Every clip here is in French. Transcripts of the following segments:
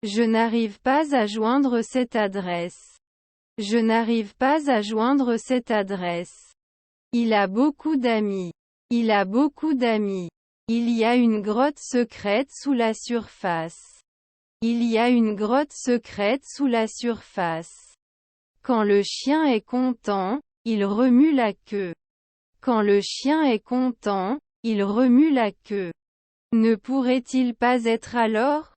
Je n'arrive pas à joindre cette adresse. Je n'arrive pas à joindre cette adresse. Il a beaucoup d'amis. Il a beaucoup d'amis. Il y a une grotte secrète sous la surface. Il y a une grotte secrète sous la surface. Quand le chien est content, il remue la queue. Quand le chien est content, il remue la queue. Ne pourrait-il pas être alors?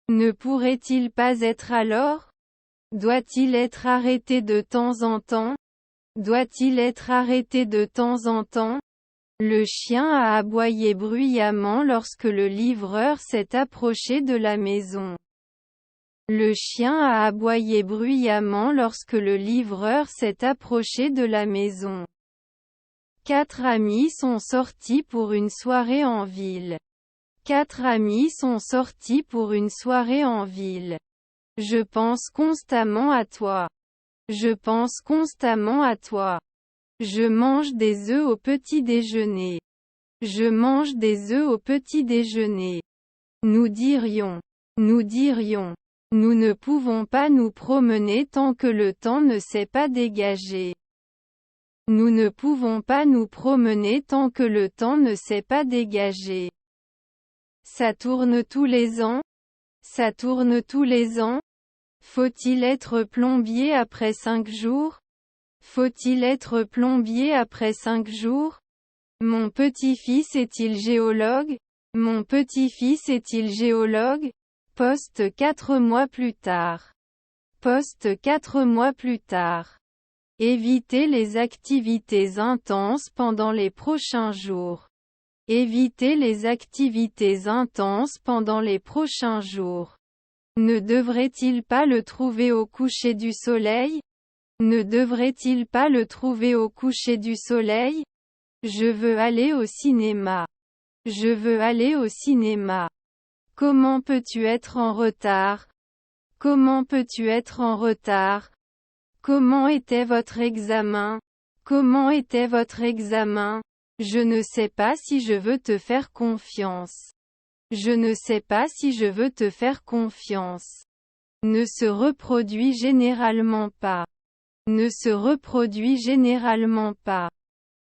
Ne pourrait-il pas être alors? Doit-il être arrêté de temps en temps? Doit-il être arrêté de temps en temps? Le chien a aboyé bruyamment lorsque le livreur s'est approché de la maison. Le chien a aboyé bruyamment lorsque le livreur s'est approché de la maison. 4 amis sont sortis pour une soirée en ville. 4 amis sont sortis pour une soirée en ville. Je pense constamment à toi. Je pense constamment à toi. Je mange des œufs au petit déjeuner. Je mange des œufs au petit déjeuner. Nous dirions. Nous dirions. Nous ne pouvons pas nous promener tant que le temps ne s'est pas dégagé. Nous ne pouvons pas nous promener tant que le temps ne s'est pas dégagé. Ça tourne tous les ans? Ça tourne tous les ans? Faut-il être plombier après 5 jours? Faut-il être plombier après 5 jours? Mon petit-fils est-il géologue? Mon petit-fils est-il géologue? Poste 4 mois plus tard. Poste 4 mois plus tard. Évitez les activités intenses pendant les prochains jours. Évitez les activités intenses pendant les prochains jours. Ne devrait-il pas le trouver au coucher du soleil? Ne devrait-il pas le trouver au coucher du soleil? Je veux aller au cinéma. Je veux aller au cinéma. Comment peux-tu être en retard? Comment peux-tu être en retard? Comment était votre examen? Comment était votre examen? Je ne sais pas si je veux te faire confiance. Je ne sais pas si je veux te faire confiance. Ne se reproduit généralement pas. Ne se reproduit généralement pas.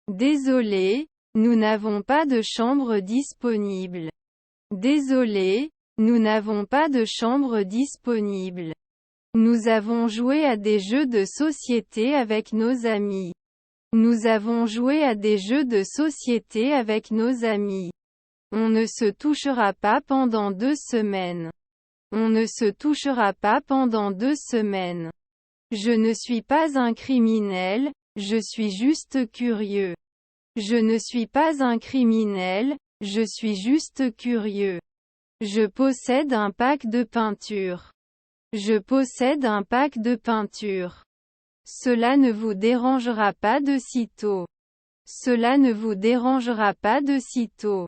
Désolé, nous n'avons pas de chambre disponible. Désolé, nous n'avons pas de chambre disponible. Nous avons joué à des jeux de société avec nos amis. Nous avons joué à des jeux de société avec nos amis. On ne se touchera pas pendant 2 semaines. On ne se touchera pas pendant 2 semaines. Je ne suis pas un criminel, je suis juste curieux. Je ne suis pas un criminel, je suis juste curieux. Je possède un pack de peinture. Je possède un pack de peinture. Cela ne vous dérangera pas de sitôt. Cela ne vous dérangera pas de sitôt.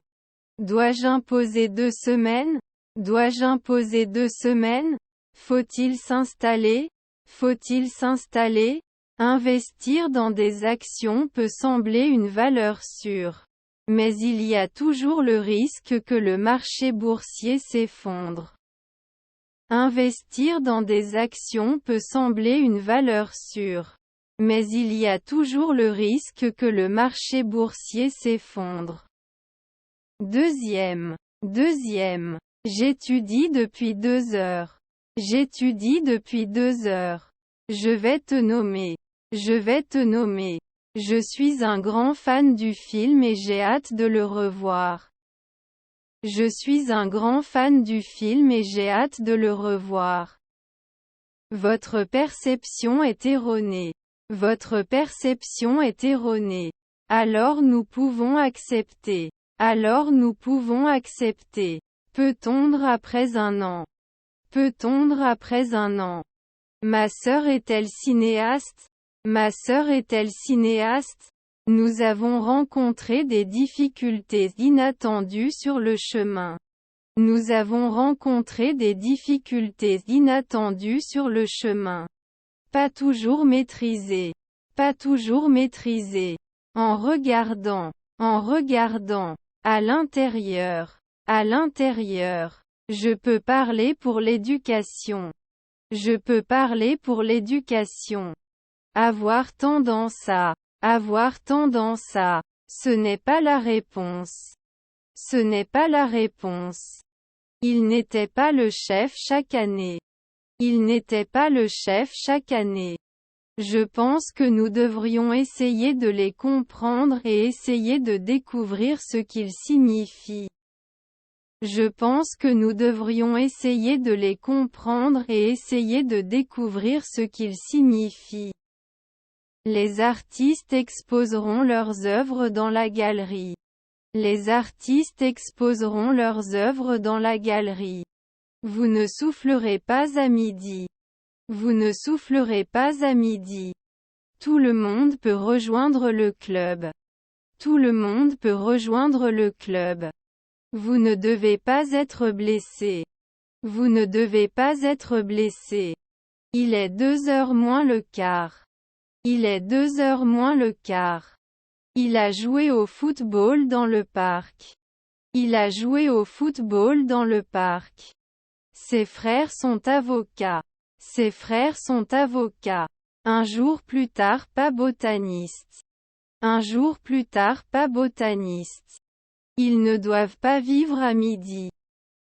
Dois-je imposer 2 semaines? Dois-je imposer 2 semaines? Faut-il s'installer? Faut-il s'installer? Investir dans des actions peut sembler une valeur sûre. Mais il y a toujours le risque que le marché boursier s'effondre. Investir dans des actions peut sembler une valeur sûre. Mais il y a toujours le risque que le marché boursier s'effondre. Deuxième. J'étudie depuis 2 heures. J'étudie depuis 2 heures. Je vais te nommer. Je vais te nommer. Je suis un grand fan du film et j'ai hâte de le revoir. Je suis un grand fan du film et j'ai hâte de le revoir. Votre perception est erronée. Votre perception est erronée. Alors nous pouvons accepter. Alors nous pouvons accepter. Peut tondre après 1 an. Peut tondre après 1 an. Ma sœur est-elle cinéaste? Ma sœur est-elle cinéaste? Nous avons rencontré des difficultés inattendues sur le chemin. Nous avons rencontré des difficultés inattendues sur le chemin. Pas toujours maîtrisées. Pas toujours maîtrisées. En regardant. À l'intérieur. Je peux parler pour l'éducation. Je peux parler pour l'éducation. Avoir tendance à. Avoir tendance à. Ce n'est pas la réponse. Ce n'est pas la réponse. Il n'était pas le chef chaque année. Il n'était pas le chef chaque année. Je pense que nous devrions essayer de les comprendre et essayer de découvrir ce qu'ils signifient. Je pense que nous devrions essayer de les comprendre et essayer de découvrir ce qu'ils signifient. Les artistes exposeront leurs œuvres dans la galerie. Les artistes exposeront leurs œuvres dans la galerie. Vous ne soufflerez pas à midi. Vous ne soufflerez pas à midi. Tout le monde peut rejoindre le club. Tout le monde peut rejoindre le club. Vous ne devez pas être blessé. Vous ne devez pas être blessé. Il est 2h moins le quart. Il est 2h moins le quart. Il a joué au football dans le parc. Il a joué au football dans le parc. Ses frères sont avocats. Ses frères sont avocats. Un jour plus tard pas botaniste. Un jour plus tard pas botaniste. Ils ne doivent pas vivre à midi.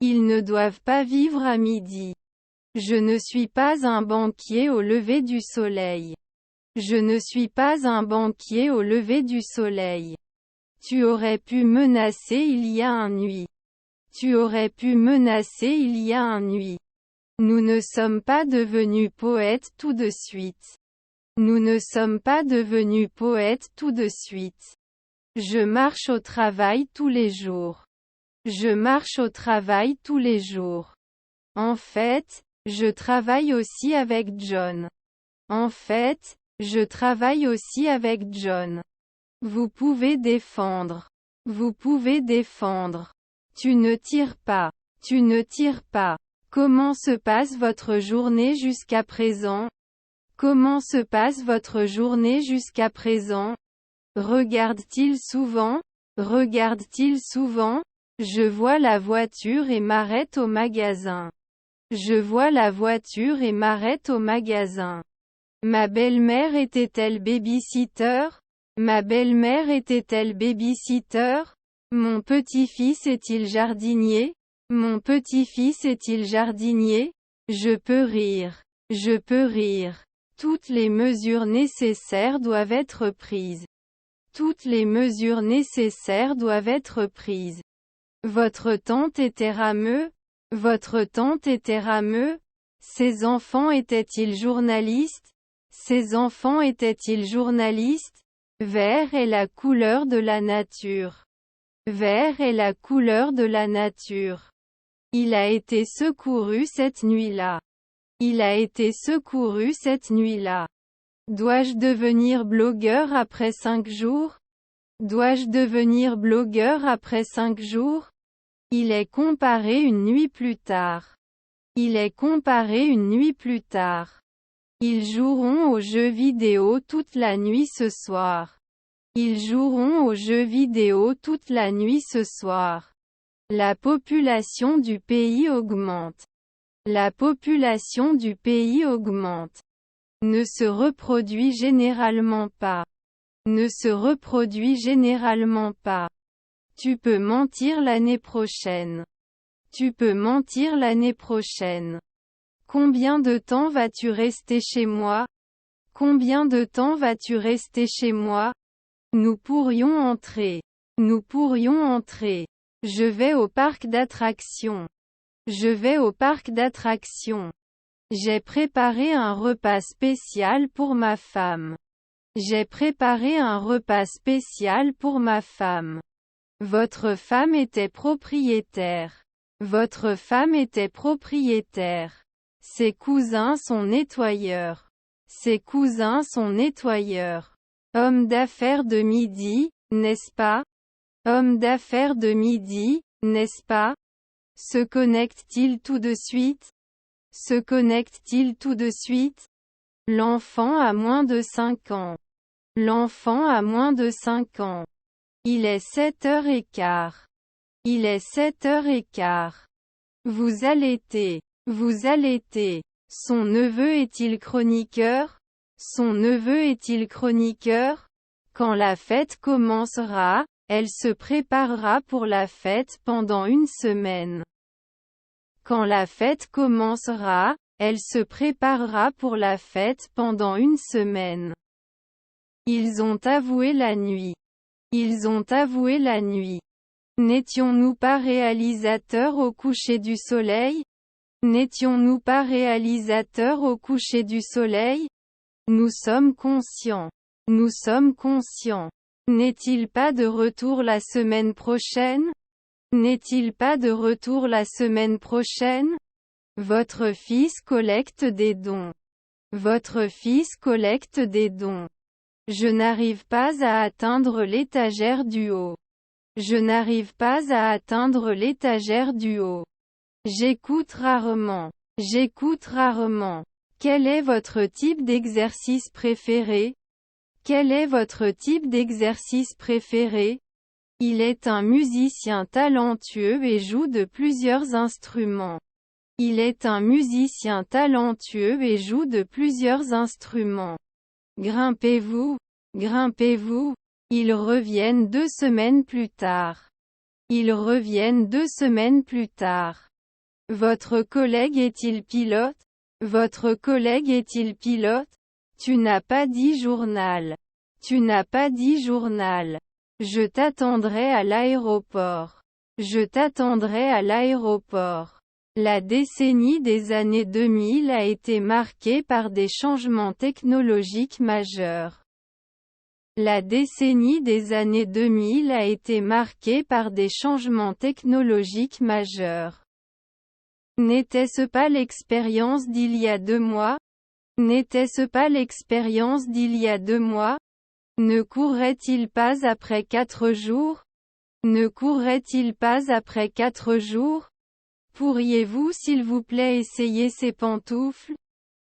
Ils ne doivent pas vivre à midi. Je ne suis pas un banquier au lever du soleil. Je ne suis pas un banquier au lever du soleil. Tu aurais pu menacer il y a un nuit. Tu aurais pu menacer il y a un nuit. Nous ne sommes pas devenus poètes tout de suite. Nous ne sommes pas devenus poètes tout de suite. Je marche au travail tous les jours. Je marche au travail tous les jours. En fait, je travaille aussi avec John. En fait, je travaille aussi avec John. Vous pouvez défendre. Vous pouvez défendre. Tu ne tires pas. Tu ne tires pas. Comment se passe votre journée jusqu'à présent? Comment se passe votre journée jusqu'à présent? Regarde-t-il souvent? Regarde-t-il souvent? Je vois la voiture et m'arrête au magasin. Je vois la voiture et m'arrête au magasin. Ma belle-mère était-elle baby-sitter? Ma belle-mère était-elle baby-sitter? Mon petit-fils est-il jardinier? Mon petit-fils est-il jardinier? Je peux rire. Je peux rire. Toutes les mesures nécessaires doivent être prises. Toutes les mesures nécessaires doivent être prises. Votre tante était rameux? Votre tante était rameux? Ses enfants étaient-ils journalistes? Ses enfants étaient-ils journalistes? Vert est la couleur de la nature. Vert est la couleur de la nature. Il a été secouru cette nuit-là. Il a été secouru cette nuit-là. Dois-je devenir blogueur après 5 jours? Dois-je devenir blogueur après 5 jours? Il est comparé une nuit plus tard. Il est comparé une nuit plus tard. Ils joueront aux jeux vidéo toute la nuit ce soir. Ils joueront aux jeux vidéo toute la nuit ce soir. La population du pays augmente. La population du pays augmente. Ne se reproduit généralement pas. Ne se reproduit généralement pas. Tu peux mentir l'année prochaine. Tu peux mentir l'année prochaine. Combien de temps vas-tu rester chez moi? Combien de temps vas-tu rester chez moi? Nous pourrions entrer. Nous pourrions entrer. Je vais au parc d'attractions. Je vais au parc d'attractions. J'ai préparé un repas spécial pour ma femme. J'ai préparé un repas spécial pour ma femme. Votre femme était propriétaire. Votre femme était propriétaire. Ses cousins sont nettoyeurs. Ses cousins sont nettoyeurs. Homme d'affaires de midi, n'est-ce pas? Homme d'affaires de midi, n'est-ce pas? Se connecte-t-il tout de suite? Se connecte-t-il tout de suite? L'enfant a moins de 5 ans. L'enfant a moins de 5 ans. Il est 7h15. Il est 7h15. Vous allaitez. Vous allaitez. Son neveu est-il chroniqueur? Son neveu est-il chroniqueur? Quand la fête commencera, elle se préparera pour la fête pendant une semaine. Quand la fête commencera, elle se préparera pour la fête pendant une semaine. Ils ont avoué la nuit. Ils ont avoué la nuit. N'étions-nous pas réalisateurs au coucher du soleil? N'étions-nous pas réalisateurs au coucher du soleil? Nous sommes conscients. Nous sommes conscients. N'est-il pas de retour la semaine prochaine? N'est-il pas de retour la semaine prochaine? Votre fils collecte des dons. Votre fils collecte des dons. Je n'arrive pas à atteindre l'étagère du haut. Je n'arrive pas à atteindre l'étagère du haut. J'écoute rarement. J'écoute rarement. Quel est votre type d'exercice préféré? Quel est votre type d'exercice préféré? Il est un musicien talentueux et joue de plusieurs instruments. Il est un musicien talentueux et joue de plusieurs instruments. Grimpez-vous. Grimpez-vous. Ils reviennent 2 semaines plus tard. Ils reviennent 2 semaines plus tard. Votre collègue est-il pilote? Votre collègue est-il pilote? Tu n'as pas dit journal. Tu n'as pas dit journal. Je t'attendrai à l'aéroport. Je t'attendrai à l'aéroport. La décennie des années 2000 a été marquée par des changements technologiques majeurs. La décennie des années 2000 a été marquée par des changements technologiques majeurs. N'était-ce pas l'expérience d'il y a 2 mois? N'était-ce pas l'expérience d'il y a 2 mois? Ne courrait-il pas après 4 jours? Ne courrait-il pas après 4 jours? Pourriez-vous s'il vous plaît essayer ces pantoufles?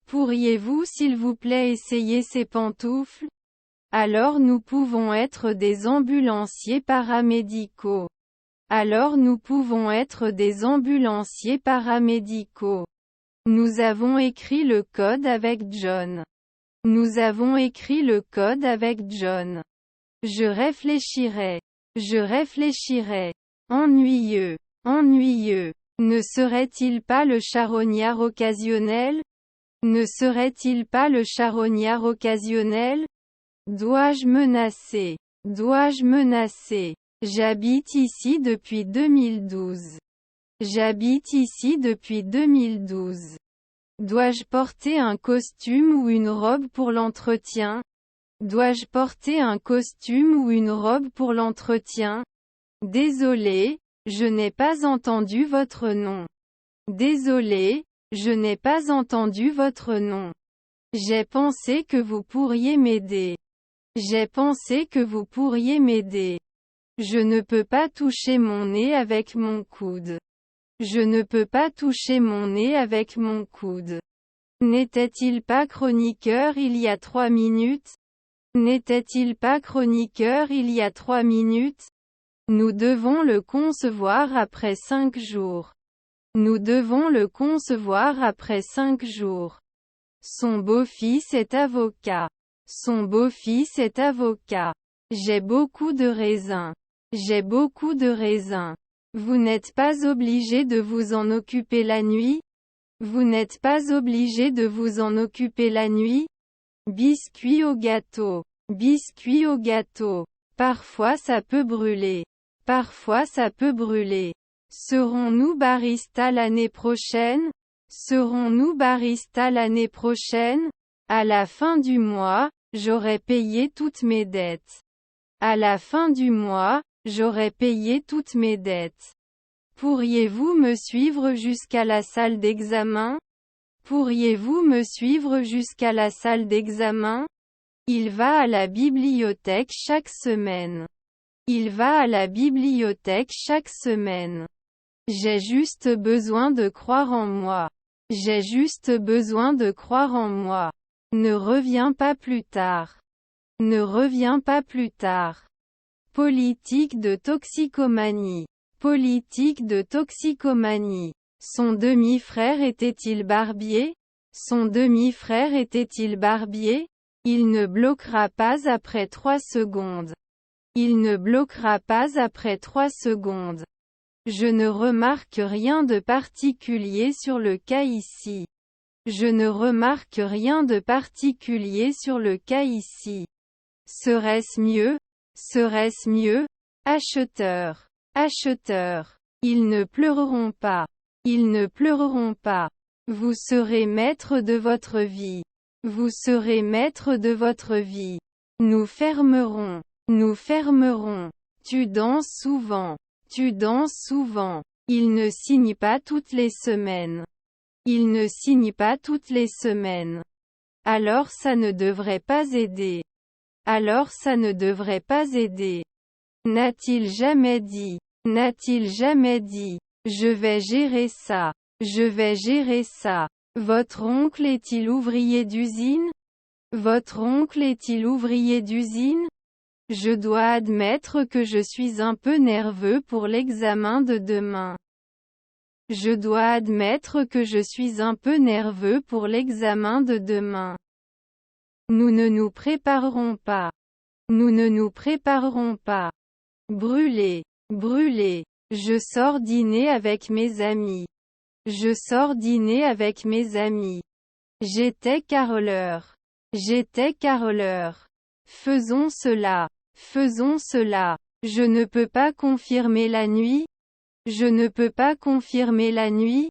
Pourriez-vous s'il vous plaît essayer ces pantoufles? Alors nous pouvons être des ambulanciers paramédicaux. Alors nous pouvons être des ambulanciers paramédicaux. Nous avons écrit le code avec John. Nous avons écrit le code avec John. Je réfléchirai. Je réfléchirai. Ennuyeux. Ennuyeux. Ne serait-il pas le charognard occasionnel? Ne serait-il pas le charognard occasionnel? Dois-je menacer? Dois-je menacer? J'habite ici depuis 2012. J'habite ici depuis 2012. Dois-je porter un costume ou une robe pour l'entretien? Dois-je porter un costume ou une robe pour l'entretien? Désolé, je n'ai pas entendu votre nom. Désolé, je n'ai pas entendu votre nom. J'ai pensé que vous pourriez m'aider. J'ai pensé que vous pourriez m'aider. Je ne peux pas toucher mon nez avec mon coude. Je ne peux pas toucher mon nez avec mon coude. N'était-il pas chroniqueur il y a 3 minutes? N'était-il pas chroniqueur il y a 3 minutes? Nous devons le concevoir après 5 jours. Nous devons le concevoir après 5 jours. Son beau-fils est avocat. Son beau-fils est avocat. J'ai beaucoup de raisins. J'ai beaucoup de raisins. Vous n'êtes pas obligé de vous en occuper la nuit? Vous n'êtes pas obligé de vous en occuper la nuit? Biscuit au gâteau. Biscuit au gâteau. Parfois ça peut brûler. Parfois ça peut brûler. Serons-nous baristas l'année prochaine? Serons-nous baristas l'année prochaine? À la fin du mois, j'aurai payé toutes mes dettes. À la fin du mois, j'aurai payé toutes mes dettes. Pourriez-vous me suivre jusqu'à la salle d'examen? Pourriez-vous me suivre jusqu'à la salle d'examen? Il va à la bibliothèque chaque semaine. Il va à la bibliothèque chaque semaine. J'ai juste besoin de croire en moi. J'ai juste besoin de croire en moi. Ne reviens pas plus tard. Ne reviens pas plus tard. Politique de toxicomanie. Politique de toxicomanie. Son demi-frère était-il barbier? Son demi-frère était-il barbier? Il ne bloquera pas après 3 secondes. Il ne bloquera pas après 3 secondes. Je ne remarque rien de particulier sur le cas ici. Je ne remarque rien de particulier sur le cas ici. Serait-ce mieux? Serait-ce mieux? Acheteur. Acheteur. Ils ne pleureront pas. Ils ne pleureront pas. Vous serez maître de votre vie. Vous serez maître de votre vie. Nous fermerons. Nous fermerons. Tu danses souvent. Tu danses souvent. Il ne signe pas toutes les semaines. Il ne signe pas toutes les semaines. Alors ça ne devrait pas aider. Alors ça ne devrait pas aider. N'a-t-il jamais dit? N'a-t-il jamais dit? Je vais gérer ça. Je vais gérer ça. Votre oncle est-il ouvrier d'usine? Votre oncle est-il ouvrier d'usine? Je dois admettre que je suis un peu nerveux pour l'examen de demain. Je dois admettre que je suis un peu nerveux pour l'examen de demain. Nous ne nous préparerons pas. Nous ne nous préparerons pas. Brûler. Brûler. Je sors dîner avec mes amis. Je sors dîner avec mes amis. J'étais caroleur. J'étais caroleur. Faisons cela. Faisons cela. Je ne peux pas confirmer la nuit. Je ne peux pas confirmer la nuit.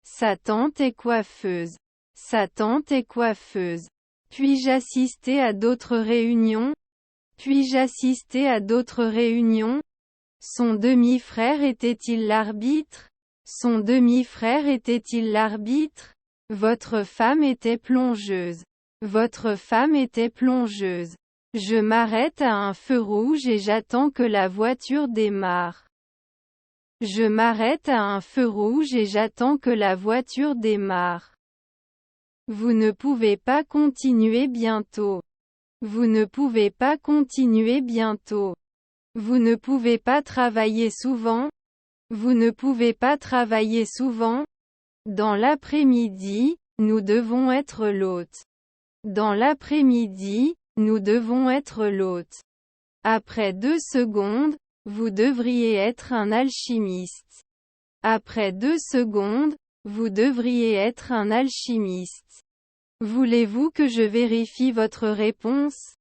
Sa tante est coiffeuse. Sa tante est coiffeuse. Puis-je assister à d'autres réunions? Puis-je assister à d'autres réunions? Son demi-frère était-il l'arbitre? Son demi-frère était-il l'arbitre? Votre femme était plongeuse. Votre femme était plongeuse. Je m'arrête à un feu rouge et j'attends que la voiture démarre. Je m'arrête à un feu rouge et j'attends que la voiture démarre. Vous ne pouvez pas continuer bientôt. Vous ne pouvez pas continuer bientôt. Vous ne pouvez pas travailler souvent. Vous ne pouvez pas travailler souvent. Dans l'après-midi, nous devons être l'hôte. Dans l'après-midi, nous devons être l'hôte. Après 2 secondes, vous devriez être un alchimiste. Après 2 secondes, vous devriez être un alchimiste. Voulez-vous que je vérifie votre réponse?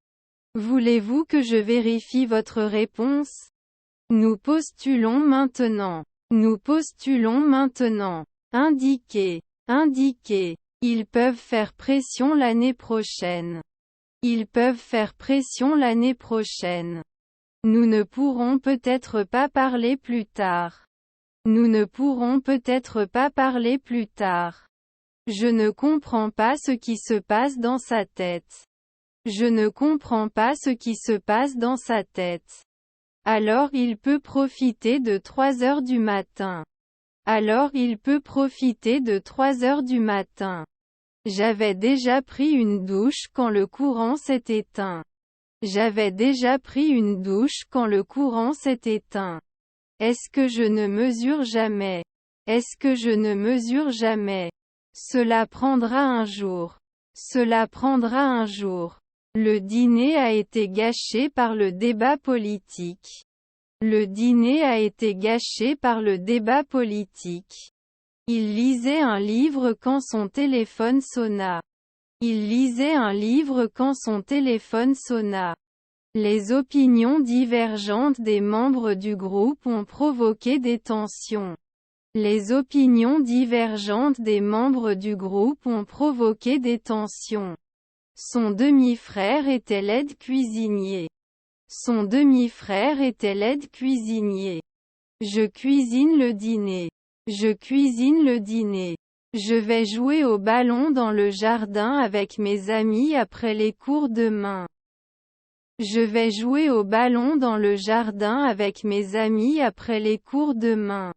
Voulez-vous que je vérifie votre réponse? Nous postulons maintenant. Nous postulons maintenant. Indiquer. Indiquer. Ils peuvent faire pression l'année prochaine. Ils peuvent faire pression l'année prochaine. Nous ne pourrons peut-être pas parler plus tard. Nous ne pourrons peut-être pas parler plus tard. Je ne comprends pas ce qui se passe dans sa tête. Je ne comprends pas ce qui se passe dans sa tête. Alors il peut profiter de 3 heures du matin. Alors il peut profiter de 3 heures du matin. J'avais déjà pris une douche quand le courant s'est éteint. J'avais déjà pris une douche quand le courant s'est éteint. Est-ce que je ne mesure jamais? Est-ce que je ne mesure jamais? Cela prendra un jour. Cela prendra un jour. Le dîner a été gâché par le débat politique. Le dîner a été gâché par le débat politique. Il lisait un livre quand son téléphone sonna. Il lisait un livre quand son téléphone sonna. Les opinions divergentes des membres du groupe ont provoqué des tensions. Les opinions divergentes des membres du groupe ont provoqué des tensions. Son demi-frère était l'aide cuisinier. Son demi-frère était l'aide cuisinier. Je cuisine le dîner. Je cuisine le dîner. Je vais jouer au ballon dans le jardin avec mes amis après les cours demain. Je vais jouer au ballon dans le jardin avec mes amis après les cours demain.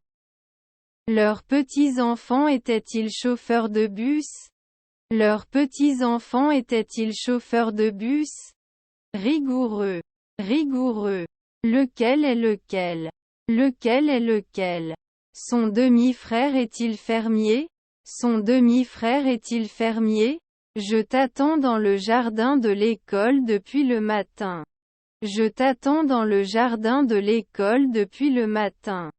Leurs petits-enfants étaient-ils chauffeurs de bus? Leurs petits-enfants étaient-ils chauffeurs de bus? Rigoureux. Rigoureux. Lequel est lequel? Lequel est lequel? Son demi-frère est-il fermier? Son demi-frère est-il fermier? Je t'attends dans le jardin de l'école depuis le matin. Je t'attends dans le jardin de l'école depuis le matin.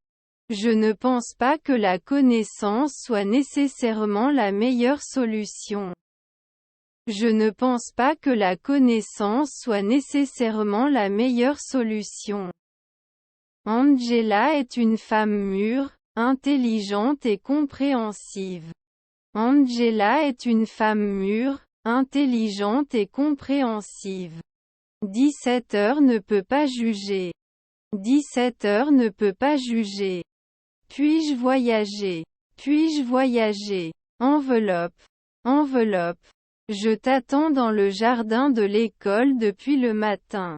Je ne pense pas que la connaissance soit nécessairement la meilleure solution. Je ne pense pas que la connaissance soit nécessairement la meilleure solution. Angela est une femme mûre, intelligente et compréhensive. Angela est une femme mûre, intelligente et compréhensive. 17 heures ne peut pas juger. 17 heures ne peut pas juger. Puis-je voyager? Puis-je voyager? Enveloppe. Enveloppe. Je t'attends dans le jardin de l'école depuis le matin.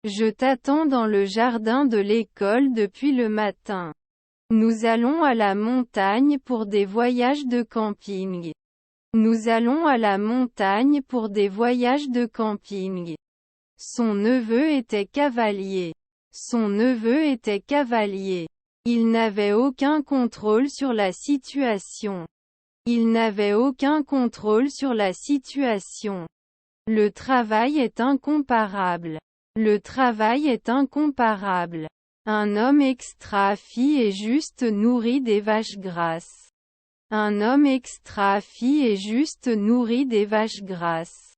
Je t'attends dans le jardin de l'école depuis le matin. Nous allons à la montagne pour des voyages de camping. Nous allons à la montagne pour des voyages de camping. Son neveu était cavalier. Son neveu était cavalier. Il n'avait aucun contrôle sur la situation. Il n'avait aucun contrôle sur la situation. Le travail est incomparable. Le travail est incomparable. Un homme extra-fi est juste nourri des vaches grasses. Un homme extra-fi est juste nourri des vaches grasses.